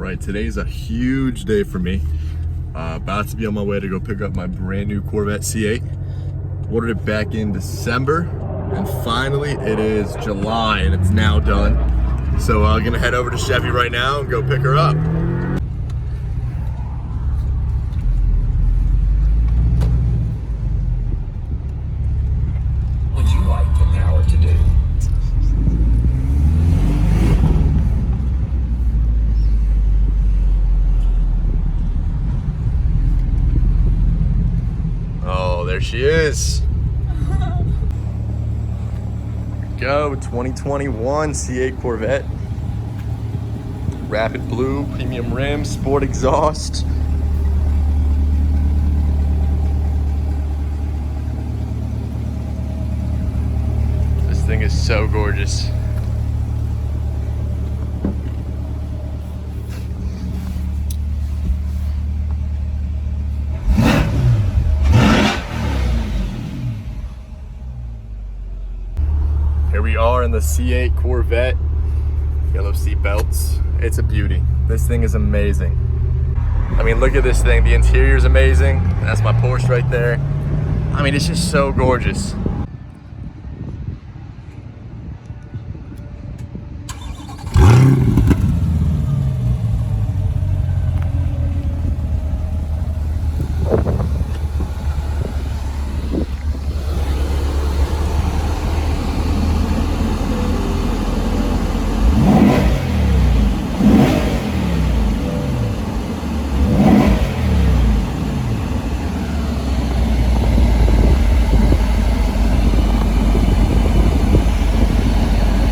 right, today's a huge day for me. About to be on my way to go pick up my brand new Corvette C8. Ordered it back in December, and finally it is July and it's now done. So I'm gonna head over to Chevy right now and go pick her up. Would you like the power to do? Oh, there she is. Go, 2021 C8 Corvette. Rapid blue, premium rims, sport exhaust. This thing is so gorgeous. Here we are in the C8 Corvette. Yellow seat belts. It's a beauty. This thing is amazing. I mean, look at this thing. The interior is amazing. That's my Porsche right there. I mean, it's just so gorgeous.